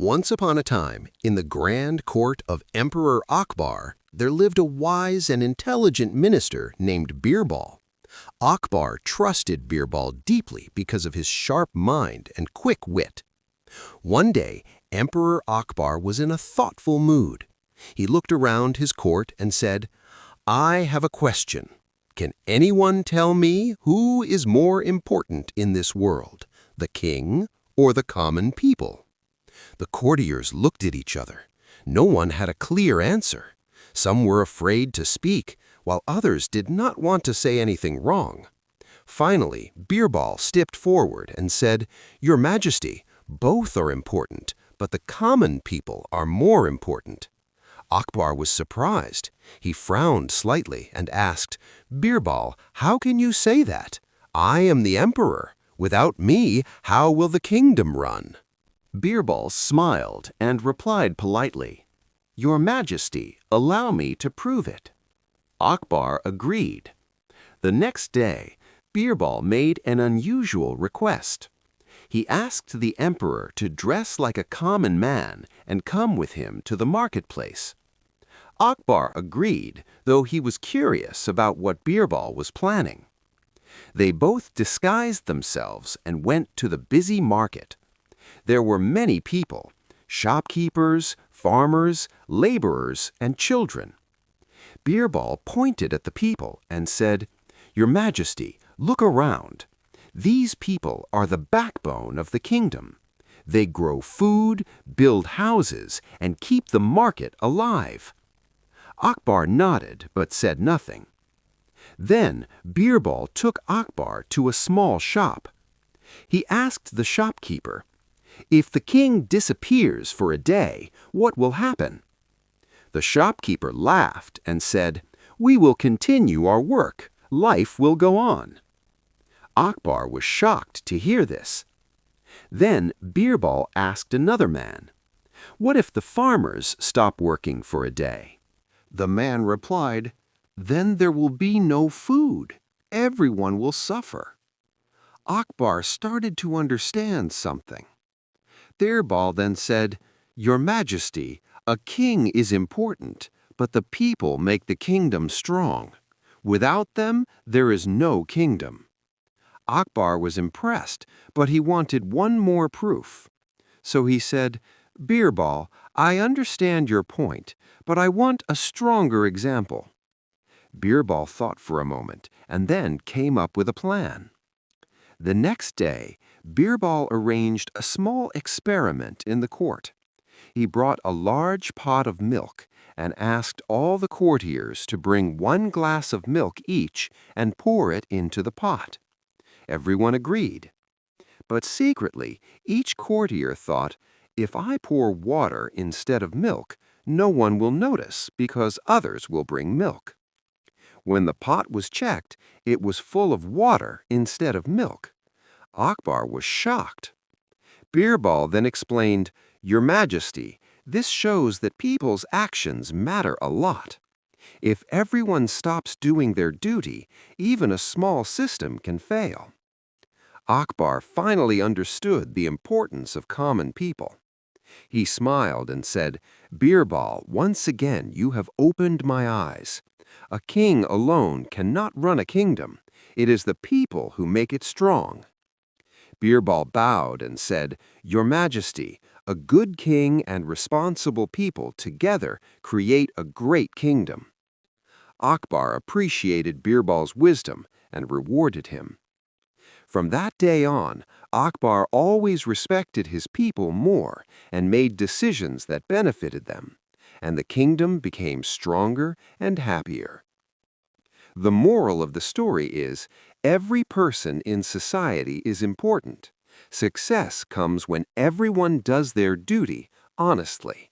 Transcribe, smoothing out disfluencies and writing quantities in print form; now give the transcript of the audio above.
Once upon a time, in the grand court of Emperor Akbar, there lived a wise and intelligent minister named Birbal. Akbar trusted Birbal deeply because of his sharp mind and quick wit. One day, Emperor Akbar was in a thoughtful mood. He looked around his court and said, "I have a question. Can anyone tell me who is more important in this world, the king or the common people?" The courtiers looked at each other. No one had a clear answer. Some were afraid to speak, while others did not want to say anything wrong. Finally, Birbal stepped forward and said, "Your Majesty, both are important, but the common people are more important." Akbar was surprised. He frowned slightly and asked, "Birbal, how can you say that? I am the emperor. Without me, how will the kingdom run?" Birbal smiled and replied politely, "Your Majesty, allow me to prove it." Akbar agreed. The next day, Birbal made an unusual request. He asked the emperor to dress like a common man and come with him to the marketplace. Akbar agreed, though he was curious about what Birbal was planning. They both disguised themselves and went to the busy market. There were many people: shopkeepers, farmers, laborers, and children. Birbal pointed at the people and said, "Your Majesty, look around. These people are the backbone of the kingdom. They grow food, build houses, and keep the market alive." Akbar nodded but said nothing. Then Birbal took Akbar to a small shop. He asked the shopkeeper, "If the king disappears for a day, what will happen?" The shopkeeper laughed and said, "We will continue our work. Life will go on." Akbar was shocked to hear this. Then Birbal asked another man, "What if the farmers stop working for a day?" The man replied, "Then there will be no food. Everyone will suffer." Akbar started to understand something. Birbal then said, "Your Majesty, a king is important, but the people make the kingdom strong. Without them, there is no kingdom." Akbar was impressed, but he wanted one more proof. So he said, "Birbal, I understand your point, but I want a stronger example." Birbal thought for a moment and then came up with a plan. The next day, Birbal arranged a small experiment in the court. He brought a large pot of milk and asked all the courtiers to bring 1 glass of milk each and pour it into the pot. Everyone agreed. But secretly, each courtier thought, "If I pour water instead of milk, no one will notice because others will bring milk." When the pot was checked, it was full of water instead of milk. Akbar was shocked. Birbal then explained, "Your Majesty, this shows that people's actions matter a lot. If everyone stops doing their duty, even a small system can fail." Akbar finally understood the importance of common people. He smiled and said, "Birbal, once again you have opened my eyes. A king alone cannot run a kingdom. It is the people who make it strong." Birbal bowed and said, "Your Majesty, a good king and responsible people together create a great kingdom." Akbar appreciated Birbal's wisdom and rewarded him. From that day on, Akbar always respected his people more and made decisions that benefited them, and the kingdom became stronger and happier. The moral of the story is, every person in society is important. Success comes when everyone does their duty honestly.